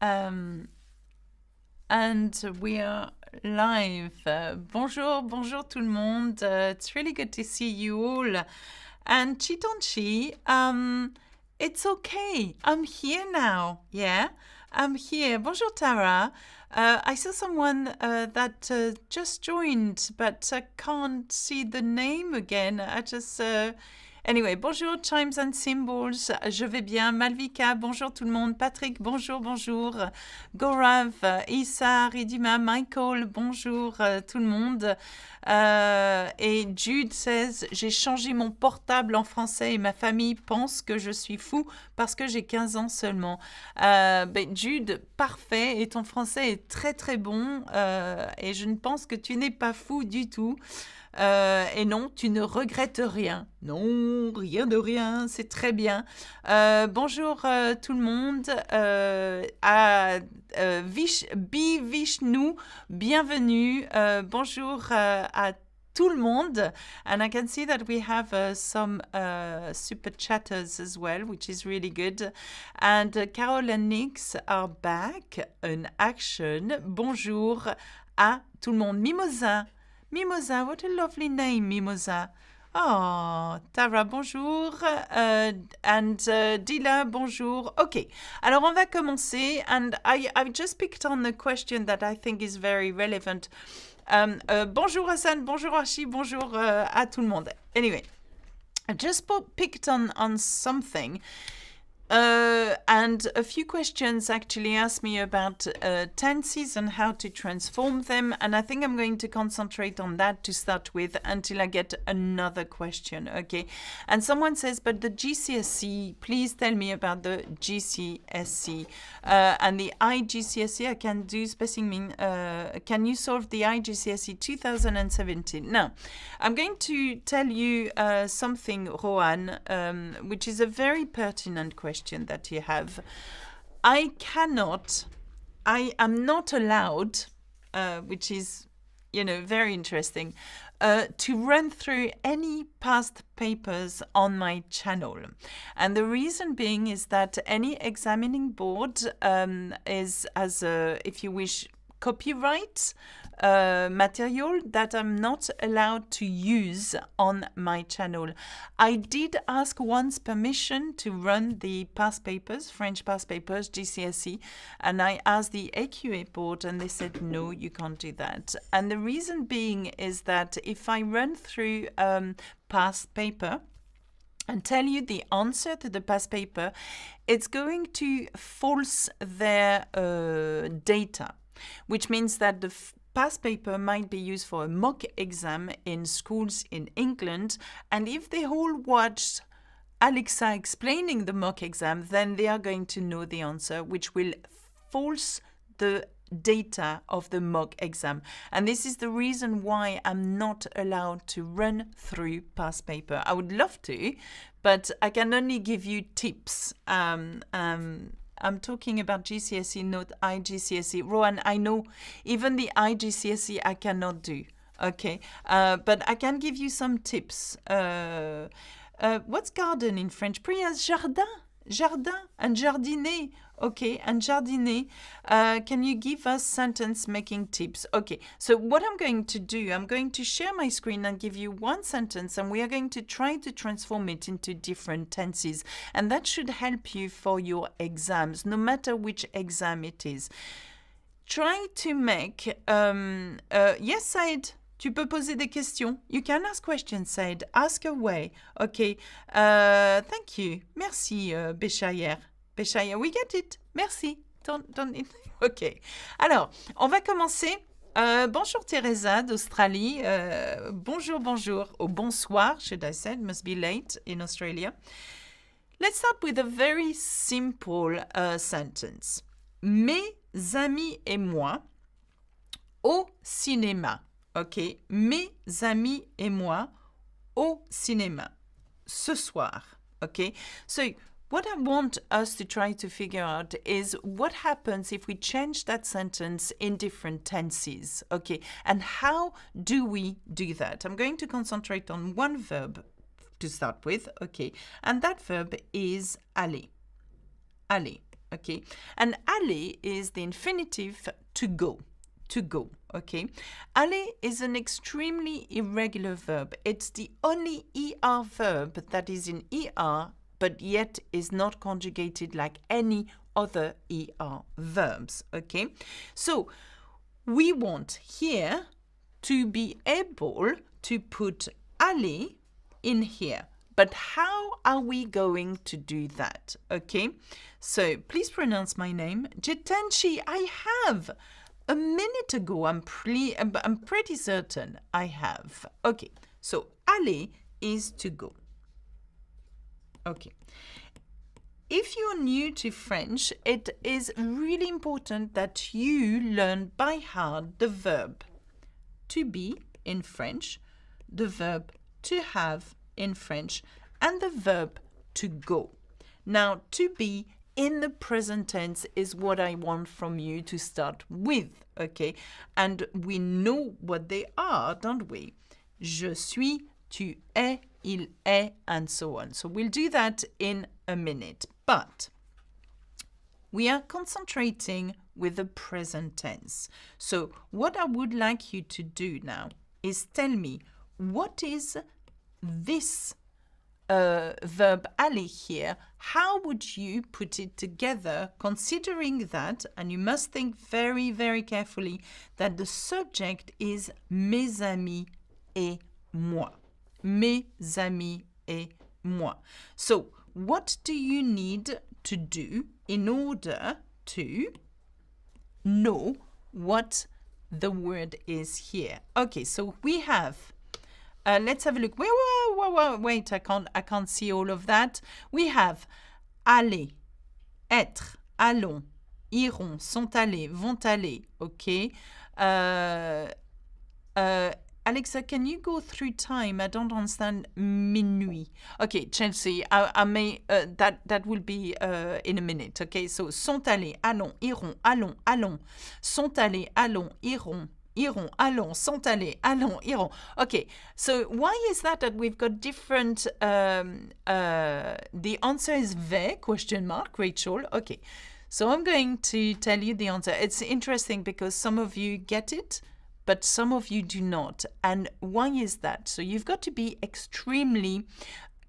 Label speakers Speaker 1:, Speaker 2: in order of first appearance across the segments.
Speaker 1: And we are live. Bonjour, bonjour tout le monde. It's really good to see you all. And Chitonchi, it's okay. I'm here now. Yeah, I'm here. Bonjour, Tara. I saw someone that just joined, but I can't see the name again. I just... Anyway, bonjour Chimes and Symbols, je vais bien. Malvika, bonjour tout le monde. Patrick, bonjour, bonjour. Gaurav, Issa, Ridima, Michael, bonjour tout le monde. Et Jude says, j'ai changé mon portable en français et ma famille pense que je suis fou parce que j'ai 15 ans seulement. Jude, parfait, et ton français est très très bon et je ne pense que tu n'es pas fou du tout. Et non, tu ne regrettes rien. Non, rien de rien, c'est très bien. Bonjour tout le monde. Vishnu, bienvenue. Bonjour à tout le monde. And I can see that we have some super chatters as well, which is really good. And Carol and Nix are back in action. Bonjour à tout le monde. Mimosa. Mimosa, what a lovely name, Mimosa. Oh, Tara, bonjour. And Dila, bonjour. Okay, alors on va commencer. And I've just picked on the question that I think is very relevant. Bonjour Hassan, bonjour Archie, bonjour à tout le monde. Anyway, I just picked on something. And a few questions actually asked me about tenses and how to transform them. And I think I'm going to concentrate on that to start with until I get another question, okay? And someone says, but the GCSE, please tell me about the GCSE. And the IGCSE, I can do specing. Can you solve the IGCSE 2017? Now, I'm going to tell you something, Rohan, which is a very pertinent question that you have. I am not allowed, which is, very interesting, to run through any past papers on my channel. And the reason being is that any examining board is, as a, if you wish, copyright material that I'm not allowed to use on my channel. I did ask once permission to run the past papers, French past papers, GCSE, and I asked the AQA board and they said, no, you can't do that. And the reason being is that if I run through past paper, and tell you the answer to the past paper, it's going to false their data, which means that the past paper might be used for a mock exam in schools in England, and if they all watched Alexa explaining the mock exam, then they are going to know the answer, which will false the data of the mock exam. And this is the reason why I'm not allowed to run through past paper. I would love to, but I can only give you tips. I'm talking about GCSE, not IGCSE. Rowan, I know even the IGCSE I cannot do. Okay, but I can give you some tips. What's garden in French? Priya, jardin. Jardin and jardiner. Okay, and jardiner. Can you give us sentence making tips? Okay, so what I'm going to do, I'm going to share my screen and give you one sentence, and we are going to try to transform it into different tenses. And that should help you for your exams, no matter which exam it is. Try to make... yes, Said? Tu peux poser des questions. You can ask questions, Said. Ask away. Okay. Thank you. Merci, Béchayer. Béchayer, we get it. Merci. Don't... Okay. Alors, on va commencer. Bonjour Teresa d'Australie. Bonjour, bonjour. Or bonsoir, should I say. It must be late in Australia. Let's start with a very simple sentence. Mes amis et moi au cinéma. Ok, mes amis et moi au cinéma ce soir. Okay, so what I want us to try to figure out is what happens if we change that sentence in different tenses. Okay, and how do we do that? I'm going to concentrate on one verb to start with. Okay, and that verb is aller. Aller. okay? And aller is the infinitive to go, okay? Aller is an extremely irregular verb. It's the only ER verb that is in ER, but yet is not conjugated like any other ER verbs, okay? So we want here to be able to put aller in here. But how are we going to do that? Okay, so please pronounce my name. Jitenshi, I have. A minute ago, I'm pretty certain I have. Okay, so aller is to go. Okay. If you're new to French, it is really important that you learn by heart the verb to be in French, the verb to have in French, and the verb to go. Now, to be in the present tense is what I want from you to start with, okay? And we know what they are, don't we? Je suis, tu es, il est, and so on. So we'll do that in a minute. But we are concentrating with the present tense. So what I would like you to do now is tell me, what is this verb aller here? How would you put it together, considering that, and you must think very, very carefully, that the subject is mes amis et moi. Mes amis et moi. So what do you need to do in order to know what the word is here? Okay, so we have let's have a look. Wait, I can't see all of that. We have aller, être, allons, iront, sont allés, vont aller. Okay. Alexa, can you go through time? I don't understand minuit. Okay, Chelsea, I may, that will be in a minute. Okay, so sont allés, allons, iront, allons, allons. Sont allés, allons, iront. Iront, allons, sont allés, allons, iront. Okay, so why is that we've got different, the answer is ve, question mark, Rachel. Okay, so I'm going to tell you the answer. It's interesting because some of you get it, but some of you do not. And why is that? So you've got to be extremely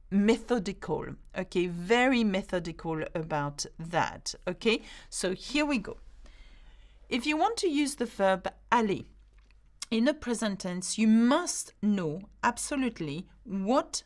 Speaker 1: methodical, okay, very methodical about that, okay? So here we go. If you want to use the verb aller in the present tense, you must know absolutely what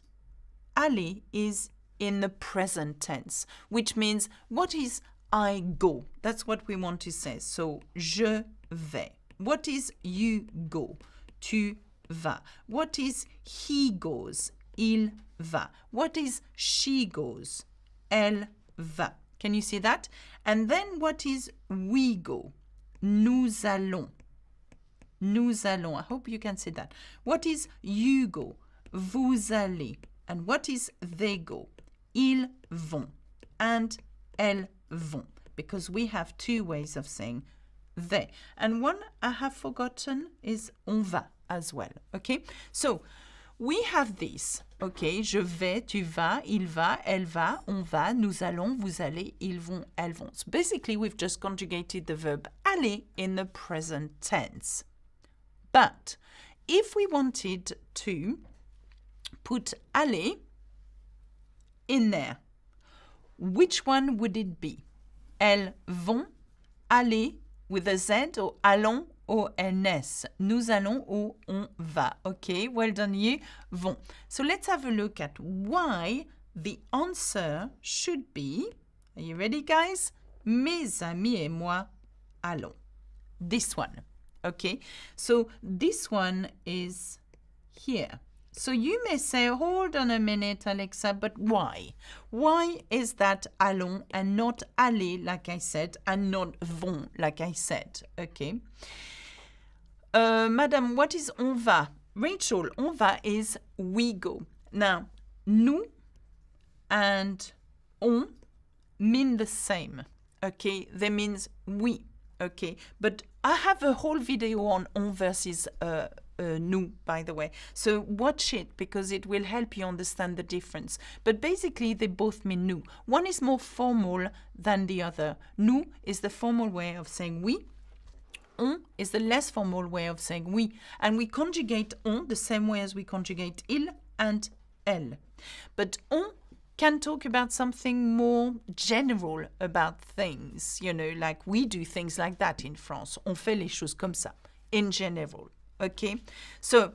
Speaker 1: aller is in the present tense, which means what is I go. That's what we want to say. So, je vais. What is you go? Tu vas. What is he goes? Il va. What is she goes? Elle va. Can you see that? And then what is we go? Nous allons. Nous allons. I hope you can see that. What is you go? Vous allez. And what is they go? Ils vont. And elles vont. Because we have two ways of saying they. And one I have forgotten is on va as well. Okay? So we have this. Okay? Je vais, tu vas, il va, elle va, on va, nous allons, vous allez, ils vont, elles vont. So basically we've just conjugated the verb aller in the present tense. But if we wanted to put aller in there, which one would it be? Elles vont aller with a Z, or allons or NS? Nous allons or on va. Okay, well done you. Vont. So let's have a look at why the answer should be, are you ready guys? Mes amis et moi allons. This one. Okay, so this one is here. So you may say, hold on a minute, Alexa, but why? Why is that allons and not aller, like I said, and not vont, like I said? Okay. Madame, what is on va? Rachel, on va is we go. Now, nous and on mean the same. Okay, they means we. Okay, but I have a whole video on versus nous, by the way. So watch it because it will help you understand the difference. But basically, they both mean nous. One is more formal than the other. Nous is the formal way of saying oui. On is the less formal way of saying oui. And we conjugate on the same way as we conjugate il and elle. But on can talk about something more general about things, you know, like we do things like that in France. On fait les choses comme ça, in general, okay? So,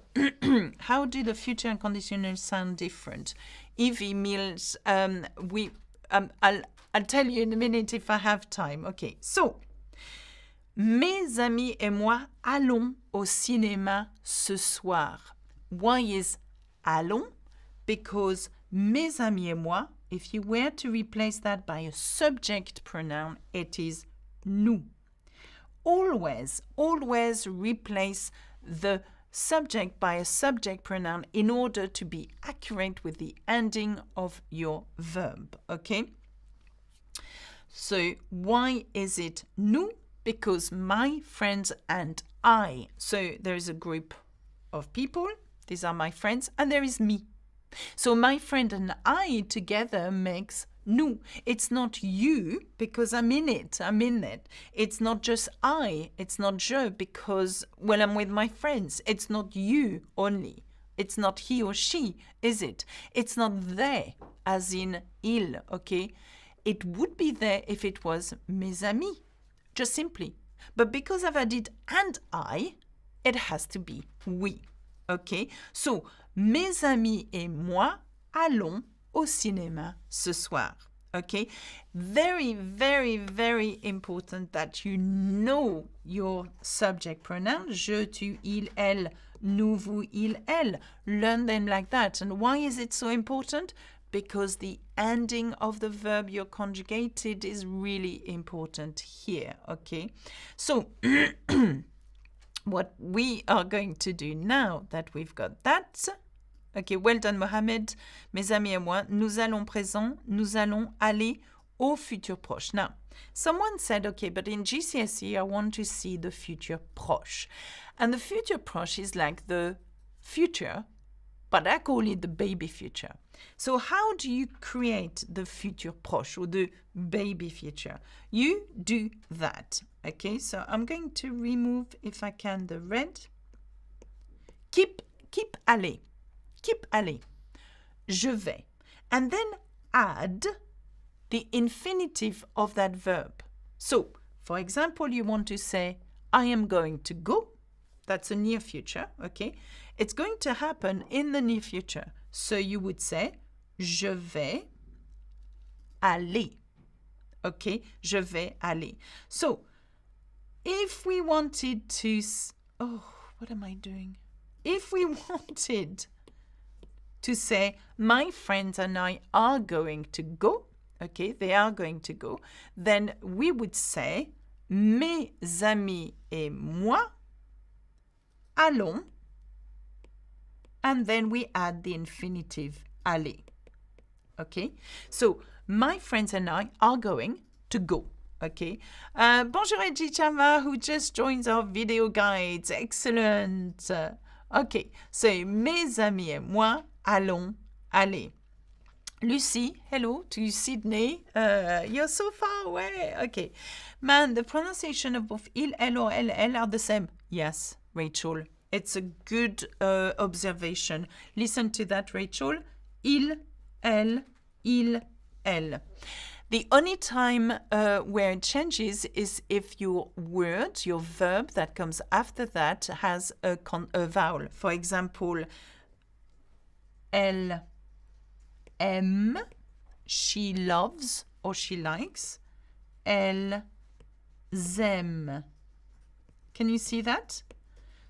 Speaker 1: how do the future and conditional sound different? Evie means, I'll tell you in a minute if I have time. Okay, so, mes amis et moi allons au cinéma ce soir. Why is allons? Because mes amis et moi, if you were to replace that by a subject pronoun, it is nous. Always replace the subject by a subject pronoun in order to be accurate with the ending of your verb, okay? So why is it nous? Because my friends and I. So there is a group of people. These are my friends. And there is me. So my friend and I together makes nous. It's not you because I'm in it. I'm in it. It's not just I. It's not je because, well, I'm with my friends. It's not you only. It's not he or she, is it? It's not they, as in il, okay? It would be there if it was mes amis, just simply. But because I've added and I, it has to be we, okay? So, mes amis et moi allons au cinéma ce soir. Okay? Very, very, very important that you know your subject pronouns. Je, tu, il, elle, nous, vous, il, elle. Learn them like that. And why is it so important? Because the ending of the verb you're conjugated is really important here. Okay? So, what we are going to do now that we've got that... Okay, well done, Mohamed. Mes amis et moi, nous allons présent, nous allons aller au futur proche. Now, someone said, okay, but in GCSE, I want to see the future proche. And the future proche is like the future, but I call it the baby future. So how do you create the futur proche or the baby future? You do that. Okay, so I'm going to remove, if I can, the red. Keep aller. Keep aller. Je vais. And then add the infinitive of that verb. So, for example, you want to say, I am going to go. That's a near future, okay? It's going to happen in the near future. So you would say, je vais aller. Okay? Je vais aller. So, if we wanted to... Oh, what am I doing? If we wanted to say, my friends and I are going to go, okay, they are going to go, then we would say, mes amis et moi allons, and then we add the infinitive aller, okay? So, my friends and I are going to go, okay? Bonjour Edgy Chama, who just joins our video guides. Excellent. Okay, so, mes amis et moi allons aller. Lucy, hello to Sydney. You're so far away. Okay. Man, the pronunciation of both il, elle, or ll are the same. Yes, Rachel. It's a good observation. Listen to that, Rachel. Il, elle, The only time where it changes is if your word, your verb that comes after that has a vowel. For example, elle aime, she loves or she likes. Elles aiment. Can you see that?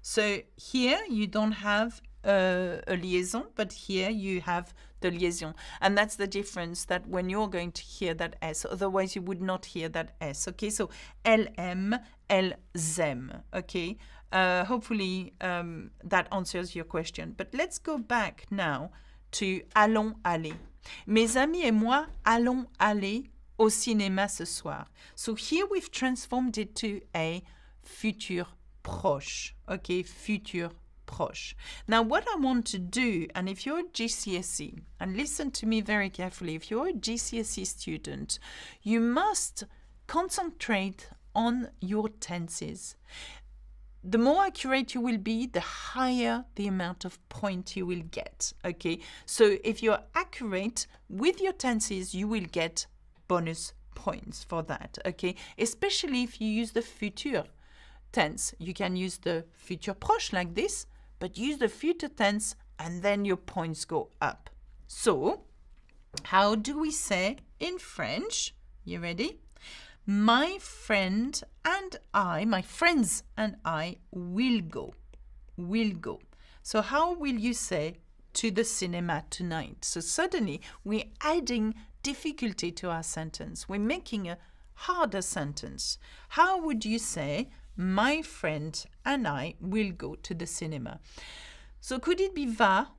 Speaker 1: So here you don't have a liaison, but here you have the liaison. And that's the difference, that when you're going to hear that S, otherwise you would not hear that S. Okay, so elles aiment, elles aiment. Okay, hopefully that answers your question. But let's go back now to allons aller. Mes amis et moi allons aller au cinéma ce soir. So here we've transformed it to a futur proche. Okay, futur proche. Now, what I want to do, and if you're a GCSE, and listen to me very carefully, if you're a GCSE student, you must concentrate on your tenses. The more accurate you will be, the higher the amount of point you will get, okay? So if you're accurate with your tenses, you will get bonus points for that, okay? Especially if you use the future tense. You can use the futur proche like this, but use the future tense and then your points go up. So, how do we say in French? You ready? My friend and I, my friends and I will go. Will go. So how will you say to the cinema tonight? So suddenly we're adding difficulty to our sentence. We're making a harder sentence. How would you say my friend and I will go to the cinema? So could it be va,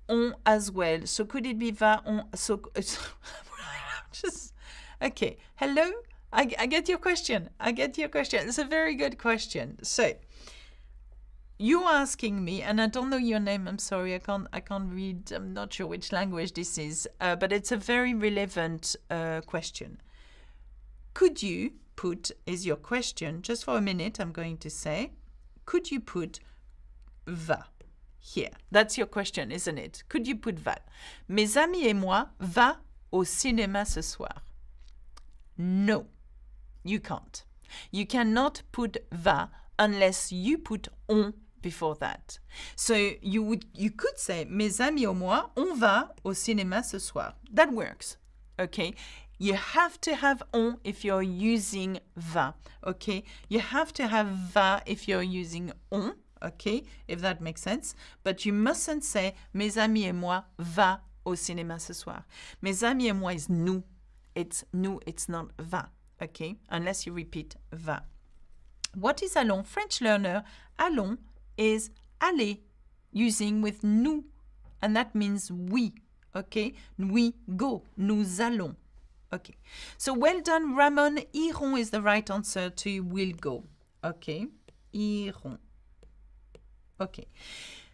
Speaker 1: on as well? So could it be va, on? So just okay. Hello. I get your question. I get your question. It's a very good question. So you're asking me, and I don't know your name. I'm sorry. I can't read. I'm not sure which language this is, but it's a very relevant question. Could you put, is your question, just for a minute, I'm going to say, could you put va here? That's your question, isn't it? Could you put va? Mes amis et moi va au cinéma ce soir. No, you can't. You cannot put va unless you put on before that. So you could say, mes amis et moi, on va au cinéma ce soir. That works, okay? You have to have on if you're using va, okay? You have to have va if you're using on, okay? If that makes sense. But you mustn't say, mes amis et moi va au cinéma ce soir. Mes amis et moi is nous. It's nous, it's not va, okay? Unless you repeat va. What is allons? French learner, allons is aller, using with nous. And that means we, okay? We go, nous allons. Okay, so well done, Ramon. Iront is the right answer to will go. Okay, iront. Okay,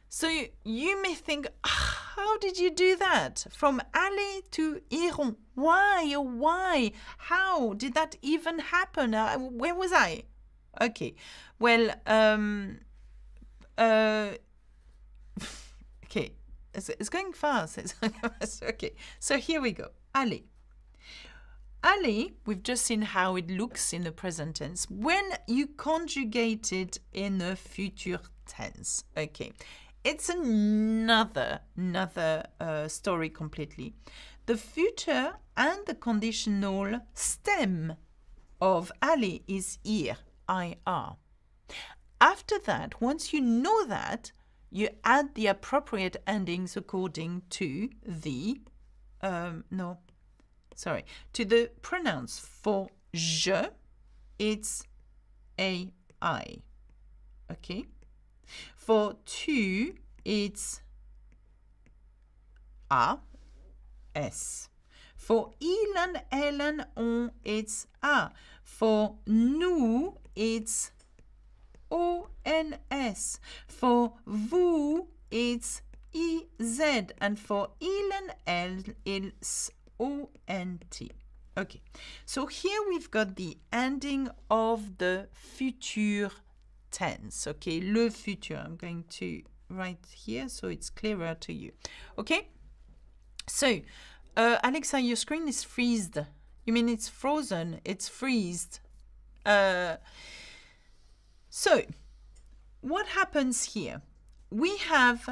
Speaker 1: so you may think, how did you do that? From aller to iront. Why? Oh, why? How did that even happen? Where was I? Okay, well, okay, it's going fast. It's going fast. Okay, so here we go. Aller. Aller, we've just seen how it looks in the present tense. When you conjugate it in the future tense, okay, it's another story completely. The future and the conditional stem of aller is ir, ir. After that, once you know that, you add the appropriate endings according to the to the pronouns. For je, it's ai. Okay. For tu, it's a, s. For il and elle and on, it's a. For nous, it's ons. For vous, it's iz. And for il and elle, it's O-N-T. Okay, so here we've got the ending of the future tense. Okay, le futur. I'm going to write here so it's clearer to you. Okay, so Alexa, your screen is freezed. You mean it's frozen? It's freezed. So what happens here? We have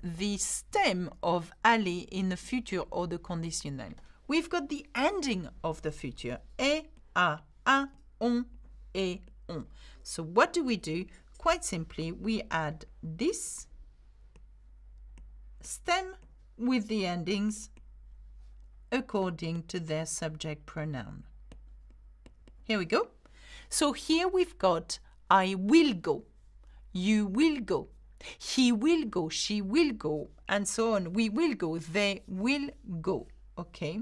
Speaker 1: the stem of aller in the future or the conditionnel. We've got the ending of the future. Et, a, on, et, on. So what do? Quite simply, we add this stem with the endings according to their subject pronoun. Here we go. So here we've got I will go, you will go, he will go, she will go, and so on. We will go, they will go. Okay.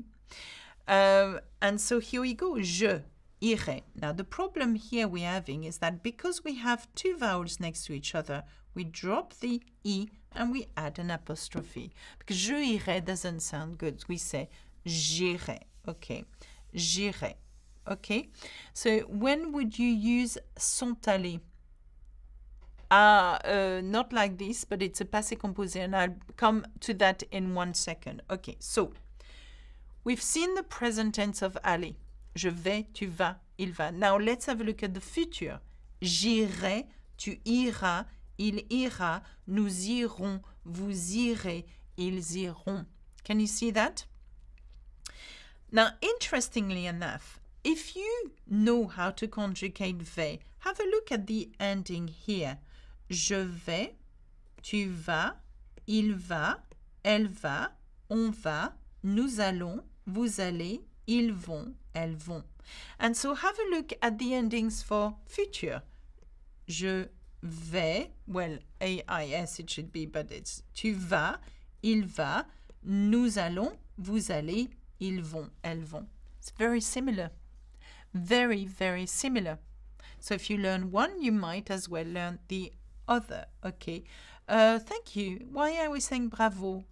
Speaker 1: And so here we go. Je, irai. Now, the problem here we're having is that because we have two vowels next to each other, we drop the I and we add an apostrophe. Because je irai doesn't sound good. We say j'irai. Okay, j'irai. Okay, so when would you use sont allés? Not like this, but it's a passé composé, and I'll come to that in 1 second. Okay, so we've seen the present tense of aller. Je vais, tu vas, il va. Now let's have a look at the future. J'irai, tu iras, il ira, nous irons, vous irez, ils iront. Can you see that? Now, interestingly enough, if you know how to conjugate vais, have a look at the ending here. Je vais, tu vas, il va, elle va, on va, nous allons, vous allez, ils vont, elles vont. And so have a look at the endings for future. Je vais, well, AIS it should be, but it's tu vas, il va, nous allons, vous allez, ils vont, elles vont. It's very similar. Very, very similar. So if you learn one, you might as well learn the other. Okay. Thank you. Why are we saying bravo?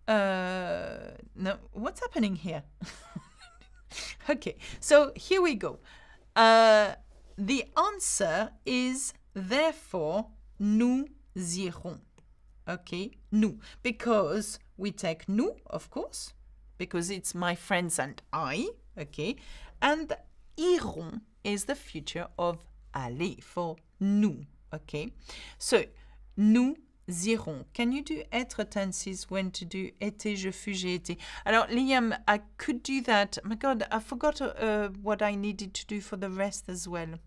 Speaker 1: No, what's happening here? Okay, so here we go. The answer is therefore nous irons. Okay, nous, because we take nous, of course, because it's my friends and I. Okay, and iront is the future of aller for nous. Okay, so nous irons. Can you do être tenses when to do été, je fus, j'ai été? Alors, Liam, I could do that. Oh my God, I forgot what I needed to do for the rest as well.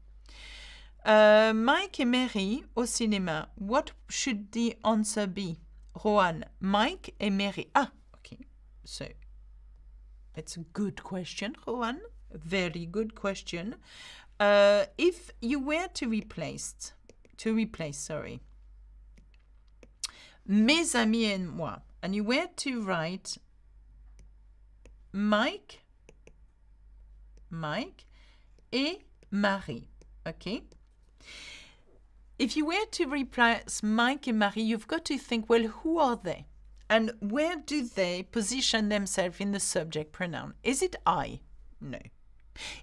Speaker 1: Mike et Mary au cinéma. What should the answer be? Rohan, Mike et Mary. Ah, okay. So, it's a good question, Rohan. Very good question. If you were to replace, mes amis et moi, and you were to write Mike et Marie, okay? If you were to replace Mike and Marie, you've got to think, well, who are they? And where do they position themselves in the subject pronoun? Is it I? No.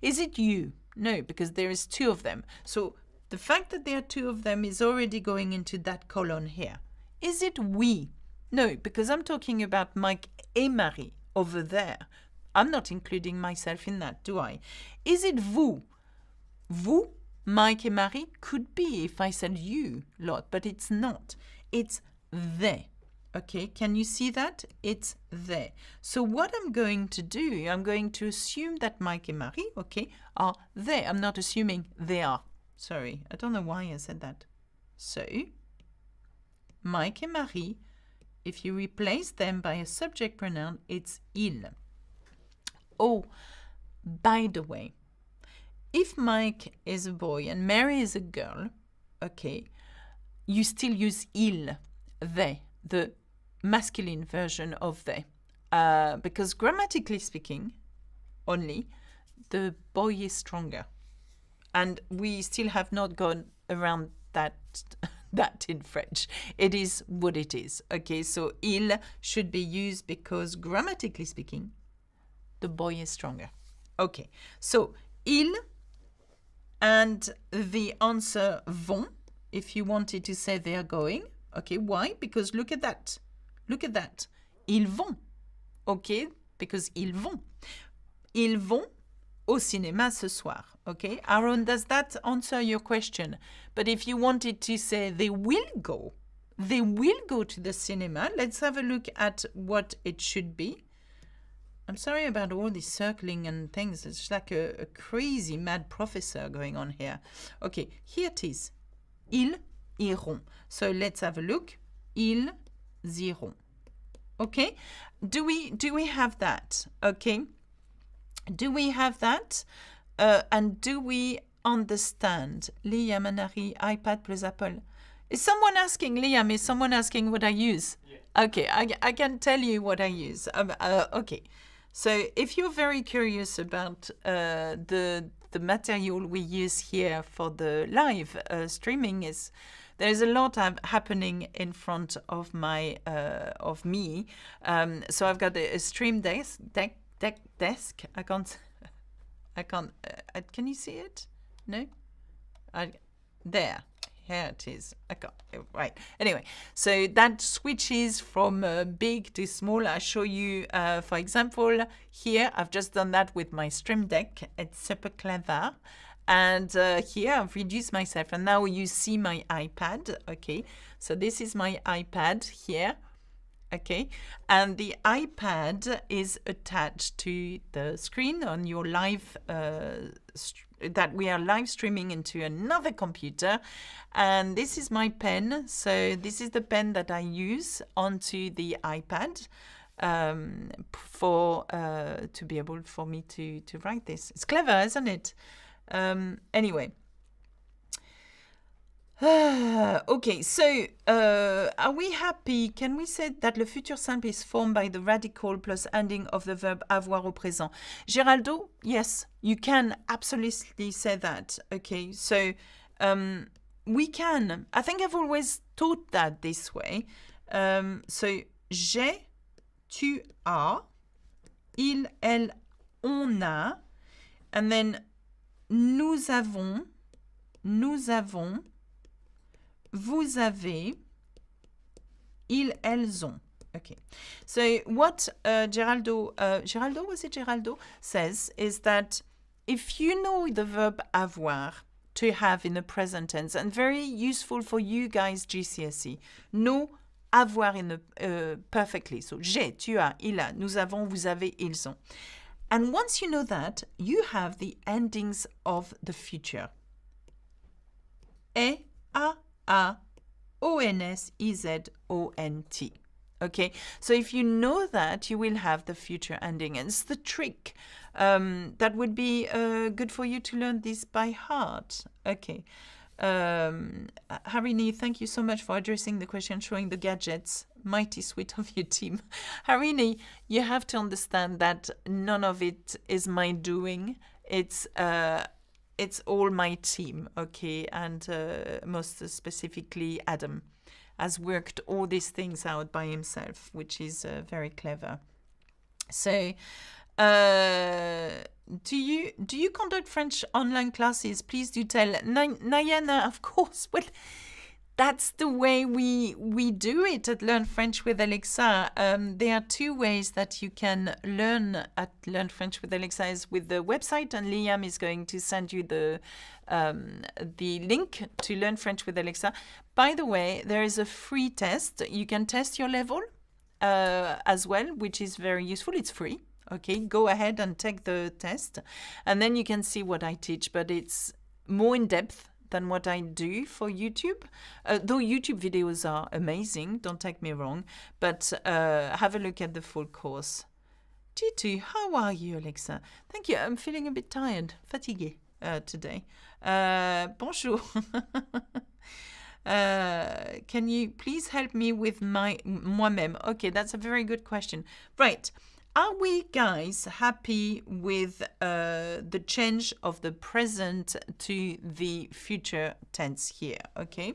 Speaker 1: Is it you? No, because there is two of them. So the fact that there are two of them is already going into that column here. Is it we? No, because I'm talking about Mike et Marie over there. I'm not including myself in that, do I? Is it vous? Vous, Mike et Marie could be if I said you lot, but it's not. It's they. Okay, can you see that? It's they. So what I'm going to do, I'm going to assume that Mike and Marie, okay, are they. I'm not assuming they are. Sorry, I don't know why I said that. So, Mike and Marie, if you replace them by a subject pronoun, it's il. Oh, by the way, if Mike is a boy and Mary is a girl, okay, you still use il, they, the masculine version of they. Because grammatically speaking, only, the boy is stronger. And we still have not gone around that in French. It is what it is. Okay, so il should be used because grammatically speaking, the boy is stronger. Okay, so il and the answer vont, if you wanted to say they are going. Okay, why? Because look at that. Look at that. Ils vont. Okay, because ils vont. Ils vont au cinéma ce soir. Okay, Aaron, does that answer your question? But if you wanted to say they will go to the cinema, let's have a look at what it should be. I'm sorry about all this circling and things. It's like a crazy mad professor going on here. Okay, here it is. Ils iront. So let's have a look. Ils iront. Okay, do we have that? Okay, do we have that? And do we understand? Liam and Harry, iPad plus Apple. Is someone asking, Liam, is someone asking what I use? Yeah. Okay, I can tell you what I use. Okay, so if you're very curious about the the material we use here for the live streaming is there's a lot happening in front of my of me. So I've got a stream desk. I can't. Can you see it? No. There. Here it is. I got right. Anyway, so that switches from big to small. I'll show you, for example, here I've just done that with my Stream Deck. It's super clever. And here I've reduced myself. And now you see my iPad. Okay, so this is my iPad here. Okay, and the iPad is attached to the screen on your live that we are live streaming into another computer. And this is my pen. So this is the pen that I use onto the iPad for to be able for me to write this. It's clever, isn't it? Anyway. Okay, so are we happy? Can we say that le futur simple is formed by the radical plus ending of the verb avoir au présent? Geraldo, yes, you can absolutely say that. Okay, so we can. I think I've always taught that this way. So j'ai, tu as, il, elle, on a, and then nous avons, vous avez, ils, elles ont. Okay. So what Geraldo says is that if you know the verb avoir, to have in the present tense, and very useful for you guys GCSE, know avoir in the perfectly. So j'ai, tu as, il a, nous avons, vous avez, ils ont. And once you know that, you have the endings of the future. E, a, ons, iz, ont. Okay, so if you know that, you will have the future ending. And it's the trick. That would be good for you to learn this by heart. Okay. Harini, thank you so much for addressing the question, showing the gadgets. Mighty sweet of your team. Harini, you have to understand that none of it is my doing. It's all my team, okay? And most specifically, Adam has worked all these things out by himself, which is very clever. So, do you conduct French online classes? Please do tell. Nayana, of course. Well, that's the way we do it at Learn French with Alexa. There are two ways that you can learn at Learn French with Alexa is with the website, and Liam is going to send you the link to Learn French with Alexa. By the way, there is a free test. You can test your level as well, which is very useful. It's free. Okay, go ahead and take the test, and then you can see what I teach, but it's more in depth than what I do for YouTube. Though YouTube videos are amazing, don't take me wrong, but have a look at the full course. G2, how are you, Alexa? Thank you. I'm feeling a bit tired, fatigué today. Bonjour. Can you please help me with moi-même? Okay, that's a very good question. Right. Are we guys happy with the change of the present to the future tense here? Okay.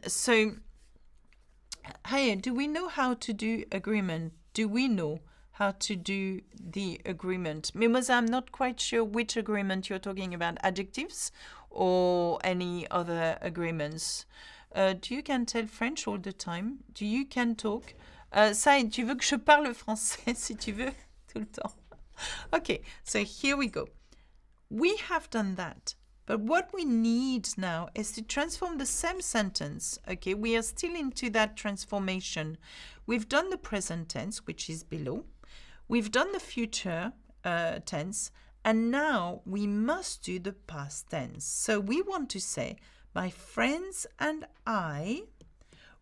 Speaker 1: So, hey, do we know how to do agreement? Do we know how to do the agreement? Mimosa, I'm not quite sure which agreement you're talking about, adjectives or any other agreements. Do you can tell French all the time? Do you can talk? Saïd, tu veux que je parle français si tu veux tout le temps? Okay, so here we go. We have done that. But what we need now is to transform the same sentence. Okay, we are still into that transformation. We've done the present tense, which is below. We've done the future tense. And now we must do the past tense. So we want to say, my friends and I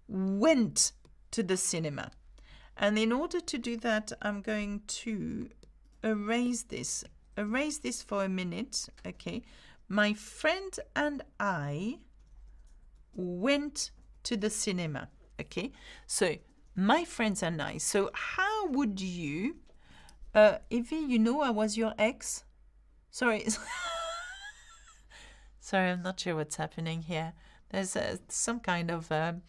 Speaker 1: went to the cinema. And in order to do that, I'm going to erase this for a minute. Okay, my friend and I went to the cinema. Okay, so my friends and I. So how would you, Evie, you know I was your ex? Sorry, Sorry, I'm not sure what's happening here. There's some kind of a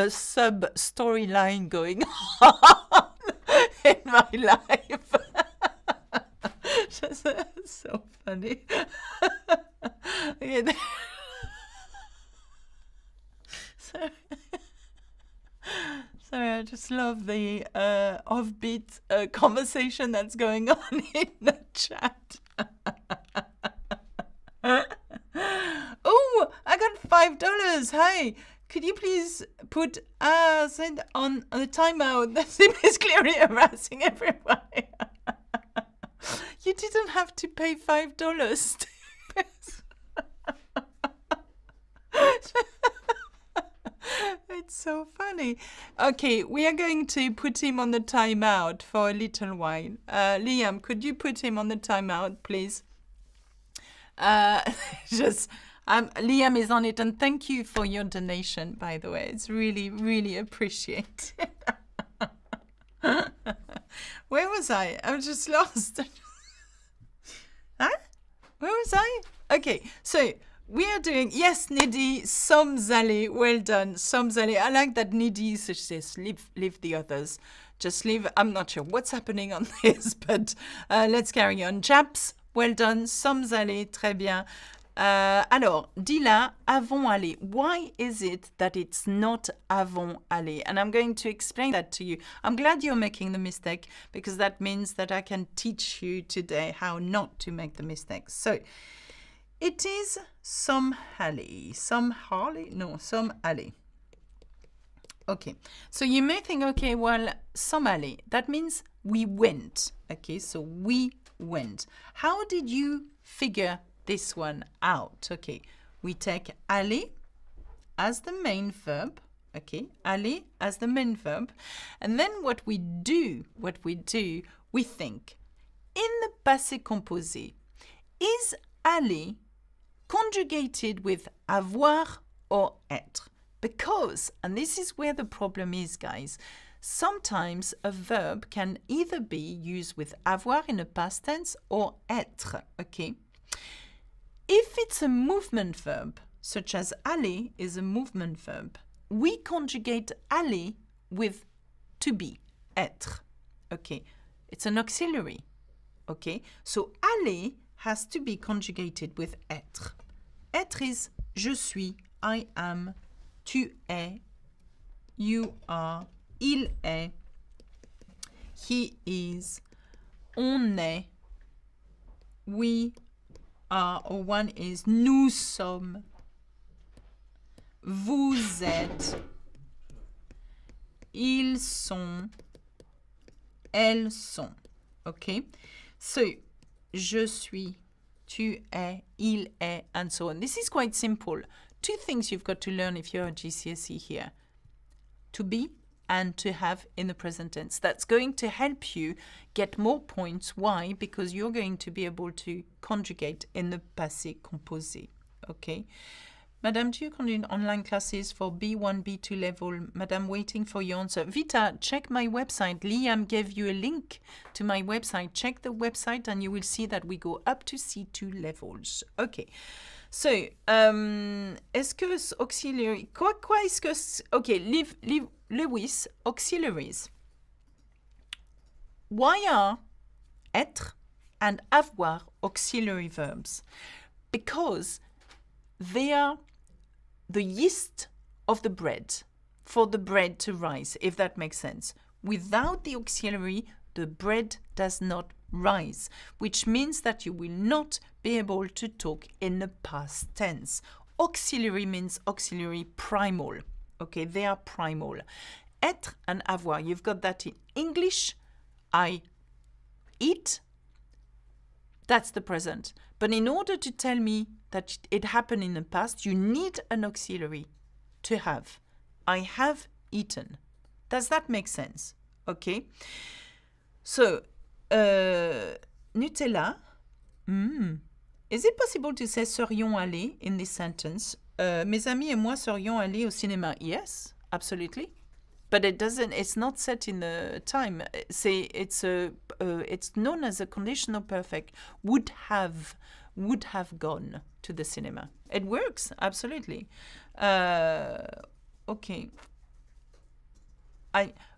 Speaker 1: sub-storyline going on in my life. Just, so funny. Okay, sorry, I just love the offbeat conversation that's going on in the chat. Oh, I got $5. Hi, could you please put send on the timeout? That's basically harassing everyone. You didn't have to pay $5. It's so funny. Okay, we are going to put him on the timeout for a little while. Liam, could you put him on the timeout, please? Liam is on it, and thank you for your donation, by the way. It's really, really appreciated. Where was I? I was just lost. Huh? Where was I? Okay, so we are doing, yes, Nidhi, sommes allés. Well done, sommes allés. I like that Nidhi says, leave the others. Just leave. I'm not sure what's happening on this, but let's carry on. Japs, well done, sommes allés, très bien. Alors, dis-là, avons allé. Why is it that it's not avons allé? And I'm going to explain that to you. I'm glad you're making the mistake, because that means that I can teach you today how not to make the mistake. So, it is some allé. Some allé? No, some allé. Okay, so you may think, okay, well, some allé. That means we went. Okay, so we went. How did you figure this one out? Okay, we take aller as the main verb. Okay, aller as the main verb, and then what we do, we think in the passé composé, is aller conjugated with avoir or être? Because, and this is where the problem is, guys, sometimes a verb can either be used with avoir in a past tense or être. Okay. If it's a movement verb, such as aller is a movement verb, we conjugate aller with to be, être. Okay, it's an auxiliary. Okay, so aller has to be conjugated with être. Être is je suis, I am, tu es, you are, il est, he is, on est, we are, or one is, nous sommes, vous êtes, ils sont, elles sont. Okay? So, je suis, tu es, il est, and so on. This is quite simple. Two things you've got to learn if you're a GCSE here. To be and to have in the present tense. That's going to help you get more points. Why? Because you're going to be able to conjugate in the passé composé. Okay? Madame, do you conduct online classes for B1, B2 level? Madame, waiting for your answer. Vita, check my website. Liam gave you a link to my website. Check the website and you will see that we go up to C2 levels. Okay. So, est-ce que auxiliary... Quoi est-ce que... Okay, Lewis, auxiliaries. Why are être and avoir auxiliary verbs? Because they are the yeast of the bread for the bread to rise, if that makes sense. Without the auxiliary, the bread does not rise, which means that you will not be able to talk in the past tense. Auxiliary means auxiliary primal. Okay, they are primal. Être and avoir, you've got that in English. I eat, that's the present. But in order to tell me that it happened in the past, you need an auxiliary to have. I have eaten. Does that make sense? Okay. So, Nutella. Is it possible to say serions allés in this sentence? Mes amis et moi serions allés au cinéma. Yes, absolutely. But it doesn't. It's not set in the time. Say it's known as a conditional perfect. Would have gone to the cinema. It works, absolutely. Okay.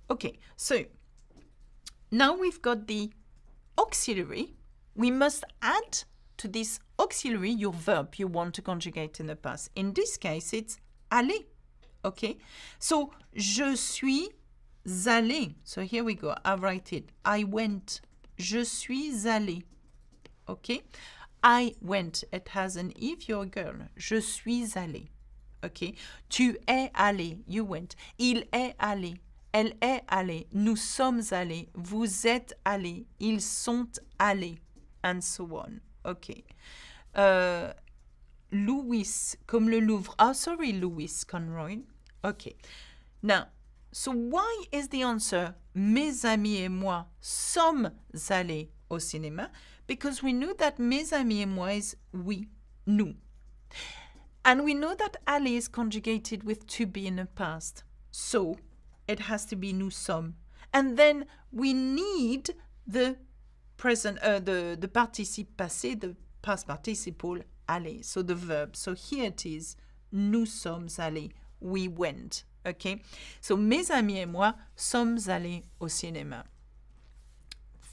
Speaker 1: Okay, so now we've got the auxiliary. We must add to this auxiliary your verb you want to conjugate in the past. In this case, it's aller. Okay, so je suis allé. So here we go. I write it. I went. Je suis allé. Okay, I went. It has an if, you're a girl. Je suis allé. Okay, tu es allé. You went. Il est allé. Elle est allée. Nous sommes allés. Vous êtes allés. Ils sont allés. And so on. Okay. Louis, comme le Louvre. Oh, sorry, Louis Conroy. Okay. Now, so why is the answer mes amis et moi sommes allés au cinéma? Because we know that mes amis et moi is we, nous. And we know that aller is conjugated with to be in the past. So, it has to be nous sommes. And then we need the present, the participe passé, the past participle aller, so the verb. So here it is, nous sommes allés, we went. Okay, so mes amis et moi sommes allés au cinéma.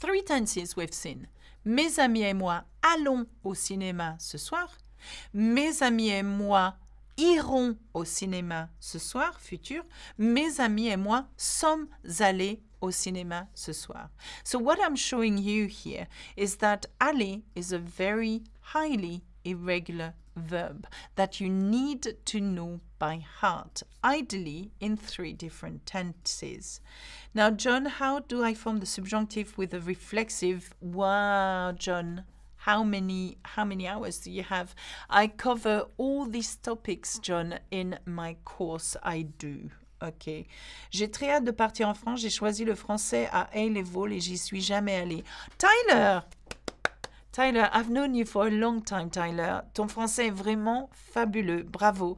Speaker 1: 3 tenses we've seen. Mes amis et moi allons au cinéma ce soir. Mes amis et moi iront au cinéma ce soir, futur. Mes amis et moi sommes allés au cinéma ce soir. So what I'm showing you here is that aller is a very highly irregular verb that you need to know by heart, ideally in 3 different tenses. Now, John, how do I form the subjunctive with a reflexive? Wow, John. How many hours do you have? I cover all these topics, John, in my course. I do. Ok. J'ai très hâte de partir en France. J'ai choisi le français à A-level et j'y suis jamais allée. Tyler! Tyler, I've known you for a long time, Tyler. Ton français est vraiment fabuleux. Bravo.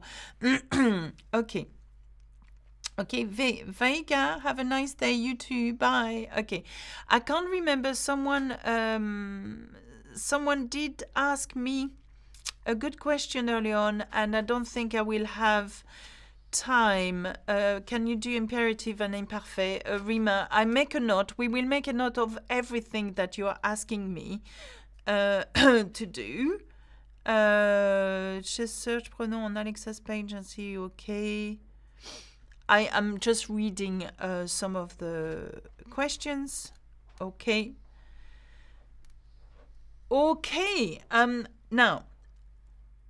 Speaker 1: Ok. Okay, Vega, have a nice day. You too. Bye. Okay. I can't remember someone did ask me a good question early on, and I don't think I will have time. Can you do imperative and imparfait? Rima, I make a note. We will make a note of everything that you are asking me to do. Just search pronom on Alexa's page and see, okay. I am just reading some of the questions. Okay. Okay. Now,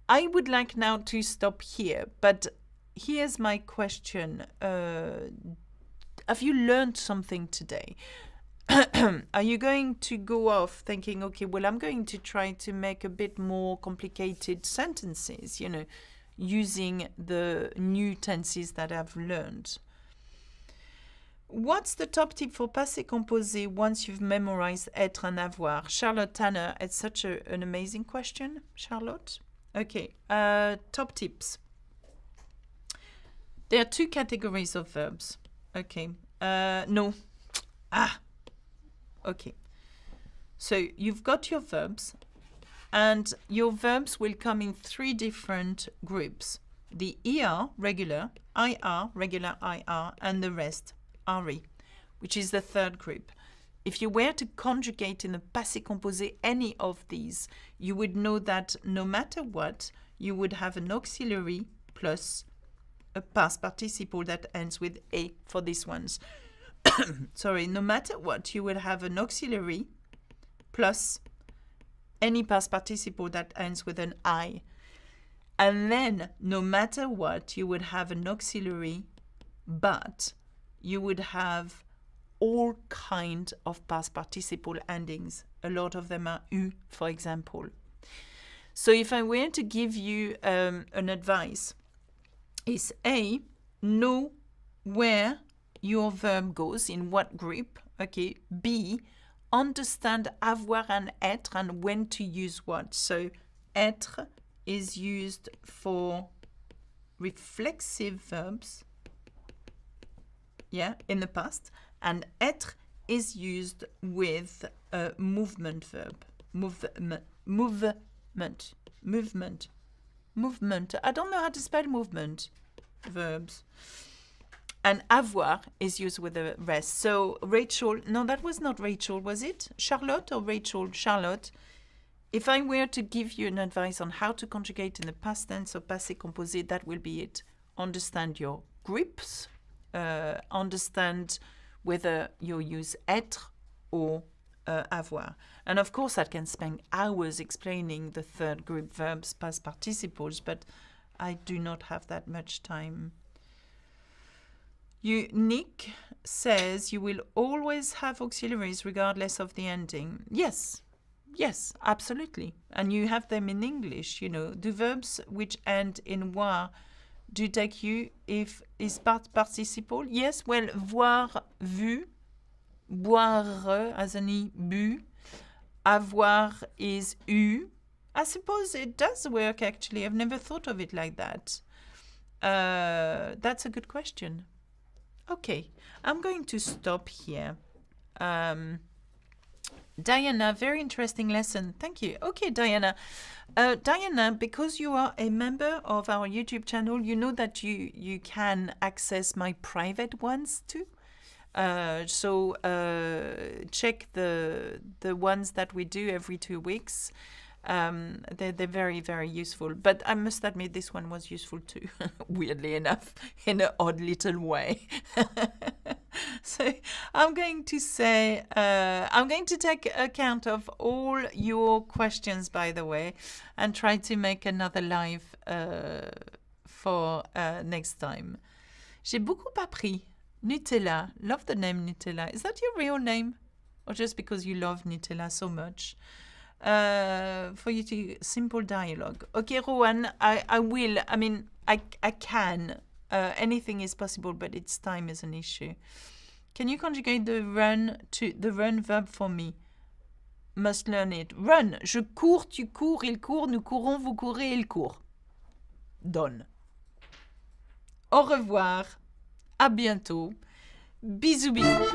Speaker 1: I would like now to stop here, but here's my question. Have you learned something today? Are you going to go off thinking, okay, well, I'm going to try to make a bit more complicated sentences, you know, using the new tenses that I've learned? What's the top tip for passé composé once you've memorized être and avoir? Charlotte Tanner, it's such an amazing question, Charlotte. Okay, top tips. There are 2 categories of verbs. Okay, no. Okay. So you've got your verbs, and your verbs will come in 3 different groups. The ER, regular, IR, regular IR, and the rest, RE, which is the 3rd group. If you were to conjugate in the passé composé any of these, you would know that no matter what, you would have an auxiliary plus a past participle that ends with A for these ones. Sorry, no matter what, you would have an auxiliary plus any past participle that ends with an I. And then, no matter what, you would have an auxiliary, but you would have all kinds of past participle endings. A lot of them are U, for example. So if I were to give you an advice, is A, know where your verb goes, in what group. Okay. B, understand avoir and être and when to use what. So être is used for reflexive verbs, yeah, in the past, and être is used with a movement verb. Movement. movement. I don't know how to spell movement verbs. And avoir is used with the rest. So Rachel, no, that was not Rachel, was it? Charlotte or Rachel? Charlotte. If I were to give you an advice on how to conjugate in the past tense or passé composé, that will be it. Understand your groups. Understand whether you use être or avoir. And of course, I can spend hours explaining the third group verbs, past participles, but I do not have that much time. Nick says you will always have auxiliaries regardless of the ending. Yes, absolutely. And you have them in English, you know. The verbs which end in voir do take you if is participle. Yes, well, voir, vu. Boire as an I, bu. Avoir is eu. I suppose it does work, actually. I've never thought of it like that. That's a good question. Okay, I'm going to stop here. Diana, very interesting lesson. Thank you. Okay, Diana. Diana, because you are a member of our YouTube channel, you know that you can access my private ones too. So check the ones that we do every 2 weeks. They're very, very useful. But I must admit this one was useful too, weirdly enough, in an odd little way. So I'm going to say, I'm going to take account of all your questions, by the way, and try to make another live for next time. J'ai beaucoup appris. Nutella. Love the name Nutella. Is that your real name? Or just because you love Nutella so much? For you to simple dialogue. Okay, Rowan, I will. I mean, I can. Anything is possible, but its time is an issue. Can you conjugate the run verb for me? Must learn it. Run. Je cours, tu cours, il court, nous courons, vous courez, il court. Done. Au revoir. À bientôt. Bisous, bisous.